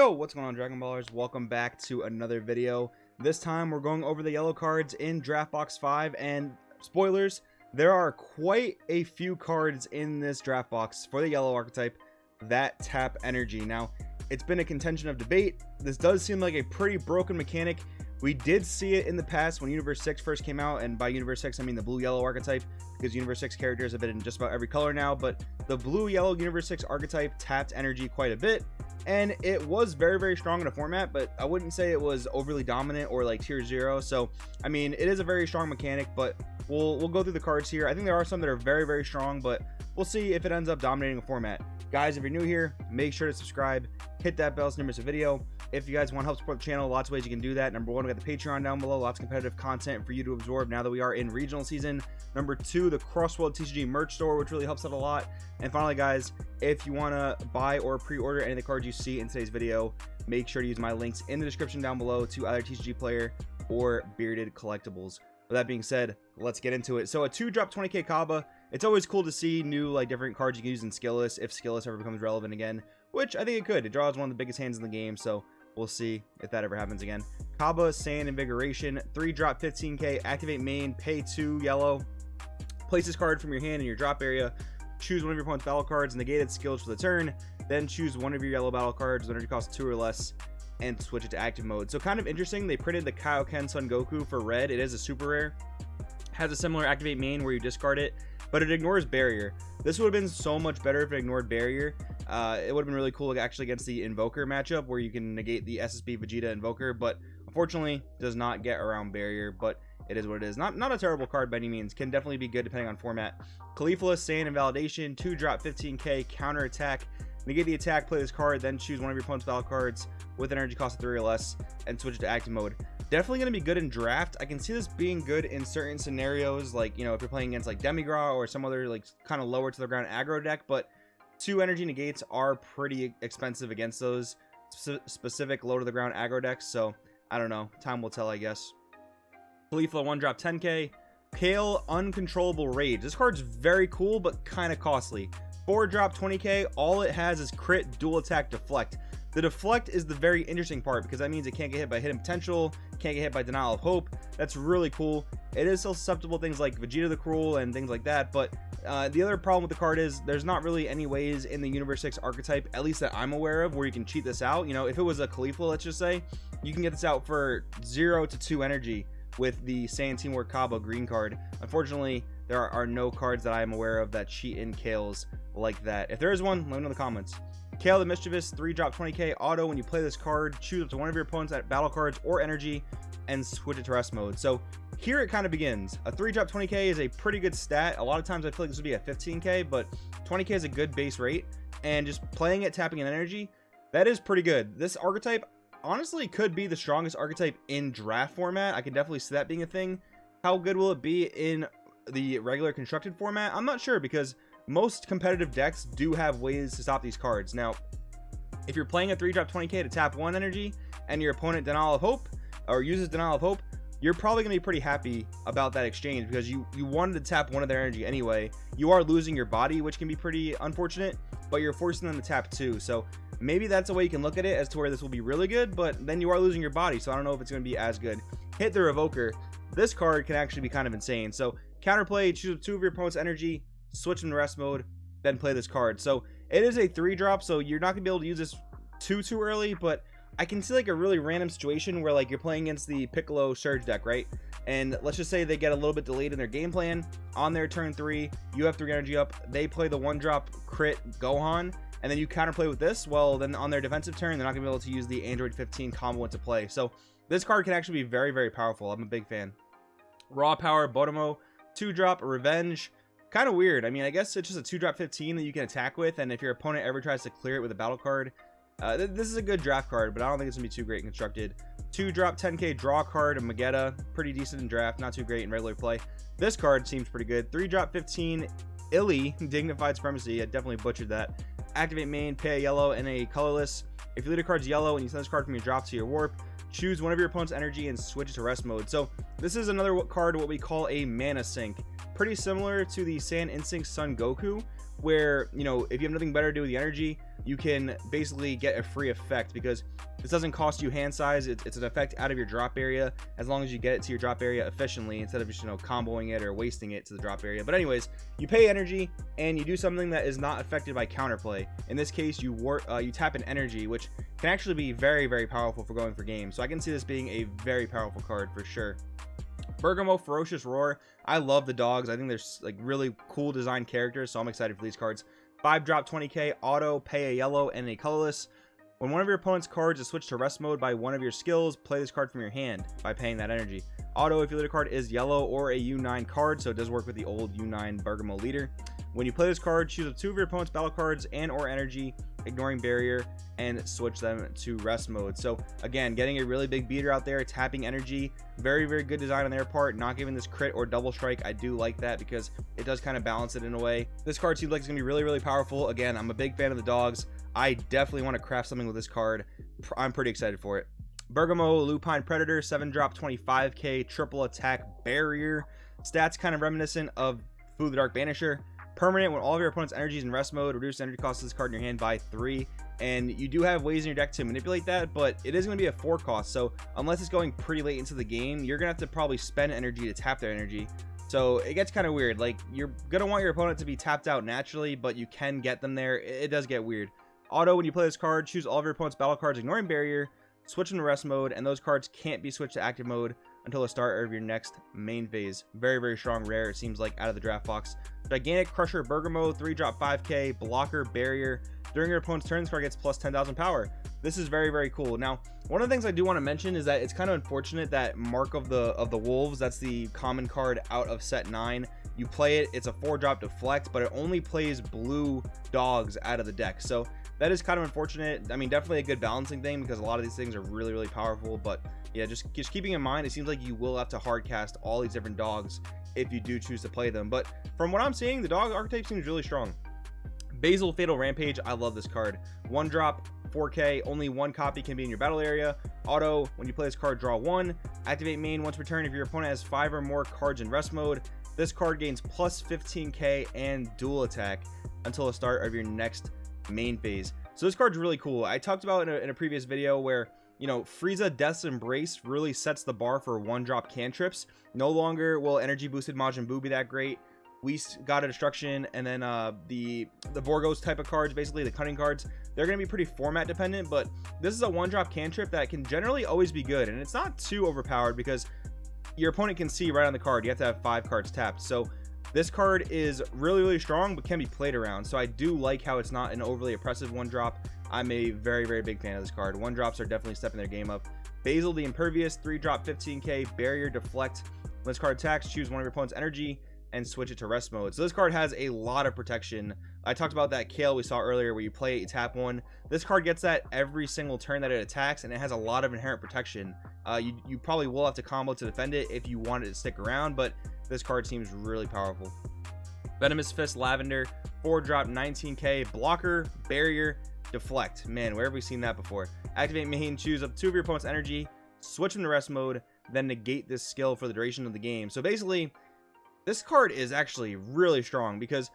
Yo, what's going on, Dragon Ballers? Welcome back to another video. This time we're going over the yellow cards in Draft Box 5, and spoilers, there are quite a few cards in this draft box for the yellow archetype that tap energy. Now, it's been a contention of debate. This does seem like a pretty broken mechanic. We did see it in the past when Universe 6 first came out, and by Universe 6 I mean the blue-yellow archetype, because Universe 6 characters have been in just about every color now, but the blue-yellow Universe 6 archetype tapped energy quite a bit, and it was very strong in a format, but I wouldn't say it was overly dominant or like tier 0. So I mean, it is a very strong mechanic, but we'll go through the cards here. I think there are some that are very strong, but we'll see if it ends up dominating a format. Guys, if you're new here, make sure to subscribe, hit that bell so you never miss a video. If you guys want to help support the channel, lots of ways you can do that. Number one, we got the Patreon down below, lots of competitive content for you to absorb now that we are in regional season. Number two, the Crossworld TCG merch store, which really helps out a lot. And finally, guys, if you want to buy or pre-order any of the cards you see in today's video, make sure to use my links in the description down below to either TCG Player or Bearded Collectibles. With that being said, let's get into it. So a 2-drop 20k Kaba. It's always cool to see new different cards you can use in Skillless if Skillless ever becomes relevant again, which I think it could. It draws one of the biggest hands in the game, so we'll see if that ever happens again. Kaba, Sand Invigoration, 3-drop 15k, activate main, pay 2 yellow. Place this card from your hand in your drop area. Choose one of your opponent's battle cards, negate its skills for the turn. Then choose one of your yellow battle cards with energy cost 2 or less, and switch it to active mode. So kind of interesting, they printed the Kaioken Son Goku for red. It is a super rare. Has a similar activate main where you discard it, but it ignores barrier. This would have been so much better if it ignored barrier. It would have been really cool actually against the Invoker matchup where you can negate the SSB Vegeta Invoker, but unfortunately does not get around barrier, but it is what it is. Not a terrible card by any means. Can definitely be good depending on format. Caulifla, Sand Invalidation, 2-drop 15k, counter attack. Negate the attack, play this card, then choose one of your opponent's battle cards with an energy cost of 3 or less and switch it to active mode. Definitely going to be good in draft. I can see this being good in certain scenarios, like, you know, if you're playing against like Demigra or some other like kind of lower to the ground aggro deck, but 2 energy negates are pretty expensive against those specific low to the ground aggro decks, so I don't know. Time will tell, I guess. Caulifla, 1-drop 10k. Kale, Uncontrollable Rage. This card's very cool, but kind of costly. 4-drop 20k. All it has is crit, dual attack, deflect. The deflect is the very interesting part because that means it can't get hit by hidden potential, can't get hit by denial of hope. That's really cool. It is still susceptible to things like Vegeta the Cruel and things like that, but the other problem with the card is there's not really any ways in the Universe 6 archetype, at least that I'm aware of, where you can cheat this out. You know, if it was a Caulifla, let's just say, you can get this out for 0 to 2 energy with the Saiyan Teamwork Kaba green card. Unfortunately, there are no cards that I am aware of that cheat in Kales like that. If there is one, let me know in the comments. Kale the Mischievous, 3-drop 20k auto. When you play this card, choose up to one of your opponent's battle cards or energy and switch it to rest mode. So here it kind of begins. A 3-drop 20k is a pretty good stat. A lot of times I feel like this would be a 15k, but 20k is a good base rate, and just playing it, tapping an energy, that is pretty good. This archetype honestly could be the strongest archetype in draft format. I can definitely see that being a thing. How good will it be in the regular constructed format? I'm not sure, because most competitive decks do have ways to stop these cards. Now, if you're playing a 3-drop 20k to tap 1 energy and your opponent Denial of Hope or uses Denial of Hope, you're probably going to be pretty happy about that exchange because you wanted to tap one of their energy anyway. You are losing your body, which can be pretty unfortunate, but you're forcing them to tap 2. So maybe that's a way you can look at it as to where this will be really good, but then you are losing your body, so I don't know if it's going to be as good. Hit the Revoker. This card can actually be kind of insane. So counterplay, choose 2 of your opponent's energy, switch them to rest mode, then play this card. So it is a 3-drop, so you're not gonna be able to use this too early, but I can see like a really random situation where like you're playing against the Piccolo Surge deck, right? And let's just say they get a little bit delayed in their game plan. On their turn 3, you have 3 energy up, they play the 1-drop crit Gohan, and then you counterplay with this. Well, then on their defensive turn, they're not gonna be able to use the Android 15 combo into play. So this card can actually be very powerful. I'm a big fan. Raw Power, Botomo, 2-drop Revenge. Kind of weird. I mean, I guess it's just a 2-drop 15 that you can attack with, and if your opponent ever tries to clear it with a battle card, this is a good draft card, but I don't think it's gonna be too great constructed. 2-drop 10k draw card, Magetta, pretty decent in draft, not too great in regular play. This card seems pretty good. 3-drop 15 Illy, Dignified Supremacy. I definitely butchered that. Activate main, pay a yellow and a colorless. If your leader card's yellow and you send this card from your drop to your warp, choose one of your opponent's energy and switch it to rest mode. So this is another card, what we call a mana sink. Pretty similar to the Saiyan Instinct Son Goku, where, you know, if you have nothing better to do with the energy, you can basically get a free effect, because this doesn't cost you hand size. It's an effect out of your drop area, as long as you get it to your drop area efficiently, instead of just, you know, comboing it or wasting it to the drop area. But anyways, you pay energy and you do something that is not affected by counterplay. In this case, you tap an energy, which can actually be very, very powerful for going for games. So I can see this being a very powerful card for sure. Bergamo, Ferocious Roar. I love the dogs. I think they're like really cool design characters, so I'm excited for these cards. 5 drop 20k, auto, pay a yellow and a colorless. When one of your opponent's cards is switched to rest mode by one of your skills, play this card from your hand by paying that energy. Auto, if your leader card is yellow or a U9 card, so it does work with the old U9 Bergamo leader. When you play this card, choose 2 of your opponent's battle cards and or energy, ignoring barrier, and switch them to rest mode. So again, getting a really big beater out there, tapping energy. Very, very good design on their part, not giving this crit or double strike. I do like that because it does kind of balance it in a way. This card seems like it's gonna be really, really powerful. Again, I'm a big fan of the dogs. I definitely want to craft something with this card. I'm pretty excited for it. Bergamo, Lupine Predator, 7 drop 25k, triple attack barrier. Stats kind of reminiscent of Food the Dark Banisher. Permanent, when all of your opponent's energy is in rest mode, reduce the energy cost of this card in your hand by 3. And you do have ways in your deck to manipulate that, but it is going to be a 4 cost. So unless it's going pretty late into the game, you're going to have to probably spend energy to tap their energy. So it gets kind of weird. Like, you're going to want your opponent to be tapped out naturally, but you can get them there. It does get weird. Auto, when you play this card, choose all of your opponent's battle cards, ignoring barrier, switch them to rest mode, and those cards can't be switched to active mode until the start of your next main phase. Very, very strong rare, it seems like, out of the draft box. Gigantic Crusher Bergamo, 3 drop 5k, blocker, barrier. During your opponent's turn, this card gets plus 10,000 power. This is very, very cool. Now, one of the things I do want to mention is that it's kind of unfortunate that Mark of the Wolves, that's the common card out of set 9, you play it, it's a 4 drop deflect, but it only plays blue dogs out of the deck. So that is kind of unfortunate. I mean, definitely a good balancing thing, because a lot of these things are really, really powerful. But yeah, just keeping in mind, it seems like you will have to hard cast all these different dogs if you do choose to play them. But from what I'm seeing, the dog archetype seems really strong. Basil Fatal Rampage, I love this card. 1 drop 4k, only 1 copy can be in your battle area. Auto, when you play this card, draw 1. Activate main once per turn if your opponent has 5 or more cards in rest mode. This card gains plus 15k and dual attack until the start of your next main phase. So this card's really cool. I talked about in a previous video where, you know, Frieza Death's Embrace really sets the bar for 1 drop cantrips. No longer will energy boosted Majin Buu be that great. We got a Destruction, and then the Borgos type of cards, basically the cunning cards, they're going to be pretty format dependent, but this is a 1 drop cantrip that can generally always be good, and it's not too overpowered because your opponent can see right on the card. You have to have 5 cards tapped. So this card is really, really strong, but can be played around. So I do like how it's not an overly oppressive 1 drop. I'm a very, very big fan of this card. 1 drops are definitely stepping their game up. Basil the Impervious, 3 drop 15k, barrier, deflect. When this card attacks, choose one of your opponent's energy and switch it to rest mode. So this card has a lot of protection. I talked about that Kale we saw earlier where you play it, you tap 1. This card gets that every single turn that it attacks, and it has a lot of inherent protection. You probably will have to combo to defend it if you want it to stick around, but this card seems really powerful. Venomous Fist Lavender, 4 drop 19k, blocker, barrier, deflect. Man, where have we seen that before? Activate main, choose up 2 of your opponent's energy, switch them to rest mode, then negate this skill for the duration of the game. So basically, this card is actually really strong, because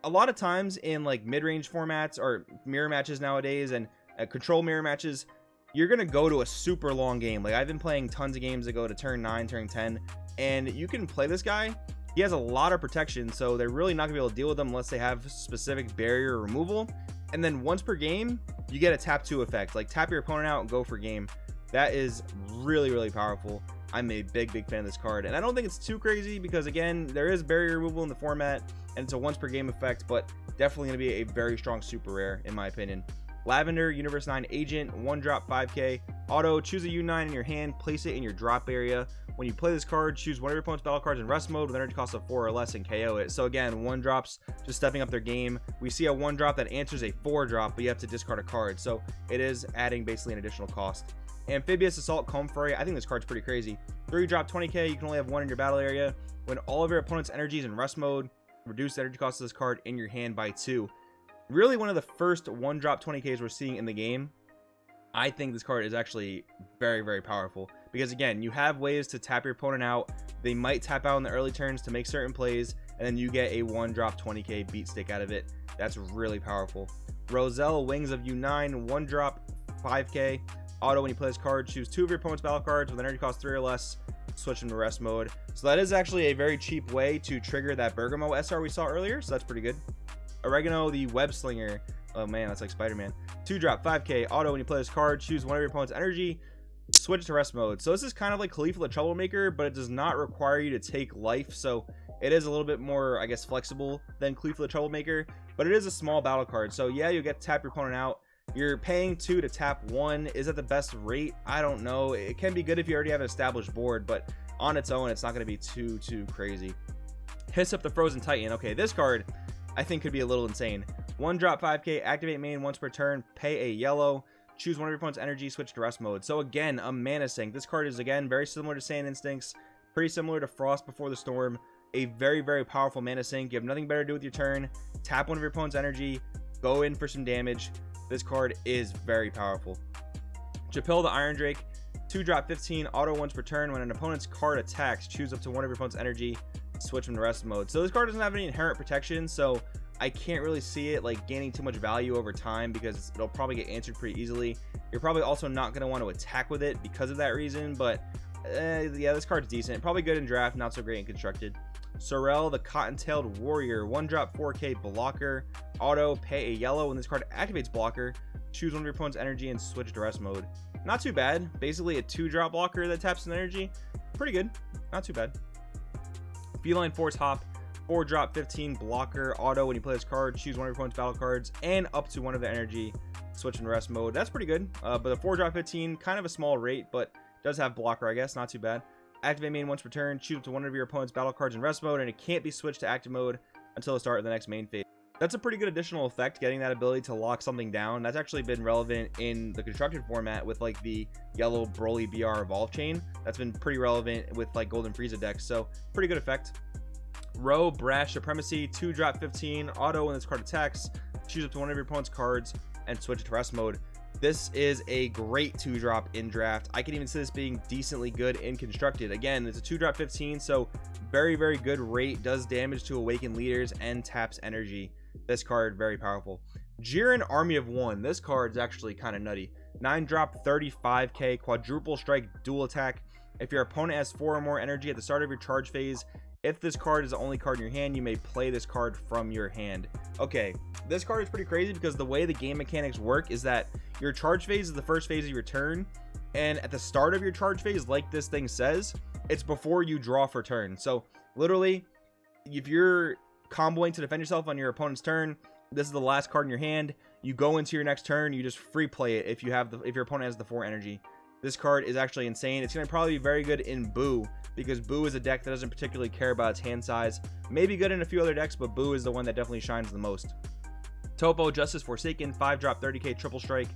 a lot of times in like mid-range formats or mirror matches nowadays and control mirror matches, you're gonna go to a super long game. Like, I've been playing tons of games that go to turn 9, turn 10, and you can play this guy. He has a lot of protection, so they're really not gonna be able to deal with them unless they have specific barrier removal. And then once per game, you get a tap 2 effect, like tap your opponent out and go for game. That is really, really powerful. I'm a big, big fan of this card, and I don't think it's too crazy because, again, there is barrier removal in the format, and it's a once per game effect, but definitely going to be a very strong super rare, in my opinion. Lavender, Universe 9 Agent, 1 drop 5k, auto, choose a U9 in your hand, place it in your drop area. When you play this card, choose one of your opponent's battle cards in rest mode with energy cost of 4 or less and KO it. So again, 1 drops, just stepping up their game. We see a 1 drop that answers a 4 drop, but you have to discard a card, so it is adding basically an additional cost. Amphibious Assault Comfrey, I think this card's pretty crazy. 3 drop 20k, you can only have 1 in your battle area. When all of your opponent's energy is in rest mode, reduce the energy cost of this card in your hand by 2. Really one of the first 1 drop 20ks we're seeing in the game. I think this card is actually very, very powerful because, again, you have ways to tap your opponent out, They might tap out in the early turns to make certain plays, and then you get a 1-drop 20k beat stick out of it. That's really powerful. Roselle, Wings of U9, 1-drop 5k. Auto, when you play this card, choose 2 of your opponent's battle cards with energy cost 3 or less, switch them to rest mode. So that is actually a very cheap way to trigger that Bergamo SR we saw earlier, so that's pretty good. Oregano, the Web Slinger. Oh man, that's like Spider-Man. 2-drop 5k. Auto, when you play this card, choose one of your opponent's energy, switch to rest mode. So this is kind of like Khalifa the Troublemaker, but it does not require you to take life, so it is a little bit more, I guess, flexible than Khalifa the Troublemaker, but it is a small battle card. So yeah, you get to tap your opponent out. You're paying 2 to tap 1. Is that the best rate? I don't know. It can be good if you already have an established board, but on its own, it's not going to be too crazy. Hiss up the Frozen Titan. Okay, this card I think could be a little insane. 1-drop 5k, activate main once per turn, pay a yellow, choose one of your opponent's energy, switch to rest mode. So again, a mana sink. This card is again very similar to Sand Instincts, pretty similar to Frost Before the Storm. A very powerful mana sink. You have nothing better to do with your turn. Tap one of your opponent's energy, go in for some damage. This card is very powerful. Japil the Iron Drake, 2-drop 15, auto once per turn. When an opponent's card attacks, choose up to one of your opponent's energy, switch from the rest mode. So this card doesn't have any inherent protection, so I can't really see it like gaining too much value over time because it'll probably get answered pretty easily. You're probably also not going to want to attack with it because of that reason, but yeah, this card's decent. Probably good in draft, not so great in constructed. Sorel the Cotton-tailed Warrior, 1-drop 4k blocker, auto, pay a yellow. When this card activates blocker, choose one of your opponent's energy and switch to rest mode. Not too bad. Basically a 2-drop blocker that taps an energy. Pretty good. Not too bad. Feline Force Hop, 4-drop 15 blocker, auto. When you play this card, choose one of your opponent's battle cards and up to one of the energy, switch in rest mode. That's pretty good. But the 4-drop 15, kind of a small rate, but does have blocker, I guess. Not too bad. Activate main once per turn, choose up to one of your opponent's battle cards in rest mode, and it can't be switched to active mode until the start of the next main phase. That's a pretty good additional effect, getting that ability to lock something down. That's actually been relevant in the constructed format with like the yellow Broly BR Evolve Chain. That's been pretty relevant with like Golden Frieza decks, so pretty good effect. Row Brash Supremacy, 2-drop 15, auto. When this card attacks, choose up to one of your opponent's cards and switch it to rest mode. This is a great 2-drop in draft. I can even see this being decently good in constructed. Again, it's a 2-drop 15, so very good rate, does damage to awaken leaders and taps energy. This card very powerful. Jiren Army of One. This card is actually kind of nutty. 9-drop 35k, quadruple strike, dual attack. If your opponent has 4 or more energy at the start of your charge phase, if this card is the only card in your hand, you may play this card from your hand. Okay, this card is pretty crazy because the way the game mechanics work is that your charge phase is the first phase of your turn, and at the start of your charge phase, like this thing says, it's before you draw for turn. So literally, if you're comboing to defend yourself on your opponent's turn, this is the last card in your hand. You go into your next turn, you just free play it if your opponent has the 4 energy. This card is actually insane. It's going to probably be very good in Boo, because Boo is a deck that doesn't particularly care about its hand size. Maybe good in a few other decks, but Boo is the one that definitely shines the most. Topo Justice Forsaken, 5-drop 30k triple strike,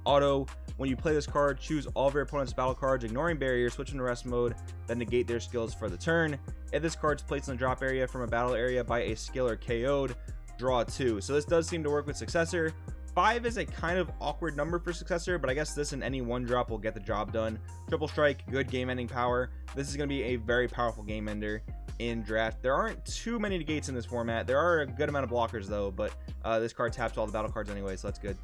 auto. When you play this card, choose all of your opponent's battle cards, ignoring barriers, switch into rest mode, then negate their skills for the turn. If this card's placed in the drop area from a battle area by a skill or KO'd, draw 2. So this does seem to work with Successor. 5 is a kind of awkward number for Successor, but I guess this and any 1-drop will get the job done. Triple strike, good game ending power. This is going to be a very powerful game ender in draft. There aren't too many negates in this format. There are a good amount of blockers though, but this card taps all the battle cards anyway, so that's good.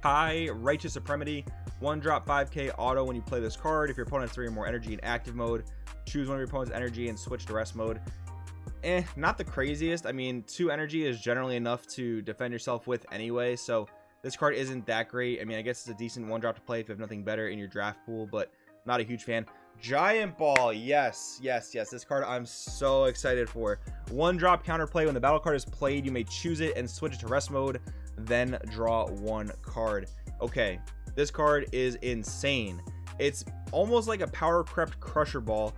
Kai Righteous Supremacy, 1-drop 5k auto. When you play this card, if your opponent has 3 or more energy in active mode, choose one of your opponent's energy and switch to rest mode. Not the craziest. I mean, 2 energy is generally enough to defend yourself with anyway, so this card isn't that great. I mean, I guess it's a decent 1-drop to play if you have nothing better in your draft pool, but not a huge fan. Giant Ball, yes, this card I'm so excited for. 1-drop counterplay. When the battle card is played, you may choose it and switch it to rest mode, then draw 1 card. Okay, this card is insane. It's almost like a power crept Crusher Ball.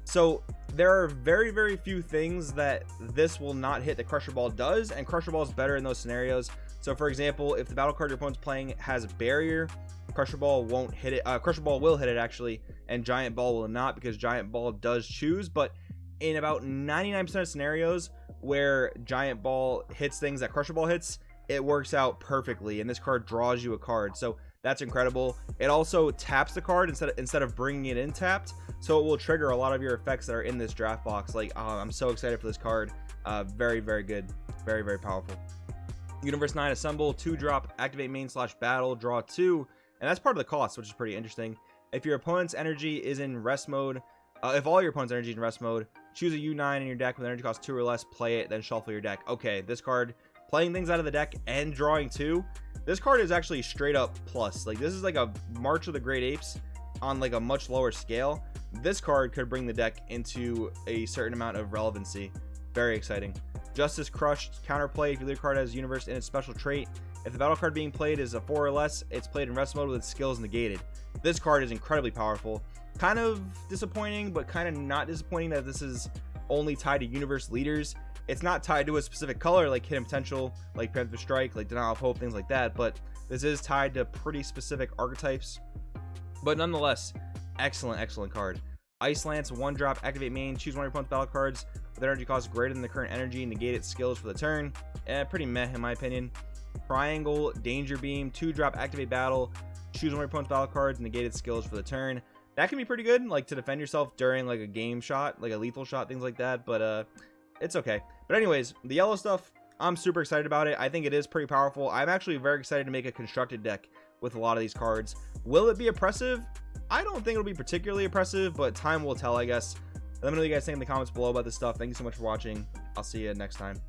So there are very few things that this will not hit that Crusher Ball does, and Crusher Ball is better in those scenarios. So for example, if the battle card your opponent's playing has barrier, Crusher Ball won't hit it. Crusher Ball will hit it actually, and Giant Ball will not, because Giant Ball does choose. But in about 99% of scenarios where Giant Ball hits things that Crusher Ball hits, it works out perfectly, and this card draws you a card. So That's incredible. It also taps the card instead of bringing it in tapped, so it will trigger a lot of your effects that are in this draft box. Like, I'm so excited for this card. Very, very good. Very, very powerful. Universe 9 Assemble, 2-drop, activate main / battle, draw 2, and that's part of the cost, which is pretty interesting. If your opponent's energy is in rest mode, if all your opponent's energy is in rest mode, choose a U9 in your deck with energy cost 2 or less, play it, then shuffle your deck. Okay, this card, playing things out of the deck and drawing 2, this card is actually straight up plus. Like, this is like a March of the Great Apes on like a much lower scale. This card could bring the deck into a certain amount of relevancy. Very exciting. Justice Crushed, counterplay. If your leader card has Universe in its special trait, if the battle card being played is a 4 or less, it's played in rest mode with its skills negated. This card is incredibly powerful. Kind of disappointing, but kind of not disappointing that this is only tied to Universe leaders. It's not tied to a specific color like Hidden Potential, like Panther Strike, like Denial of Hope, things like that, but this is tied to pretty specific archetypes. But nonetheless, excellent card. Ice Lance, 1-drop, activate main, choose one of your opponent's battle cards with energy cost greater than the current energy, negate its skills for the turn. Pretty meh in my opinion. Triangle, Danger Beam, 2-drop, activate battle, choose one of your opponent's battle cards, negate its skills for the turn. That can be pretty good, like to defend yourself during like a game shot, like a lethal shot, things like that, but it's okay. But anyways, the yellow stuff, I'm super excited about it. I think it is pretty powerful. I'm actually very excited to make a constructed deck with a lot of these cards. Will it be oppressive? I don't think it'll be particularly oppressive, but time will tell, I guess. Let me know what you guys think in the comments below about this stuff. Thank you so much for watching. I'll see you next time.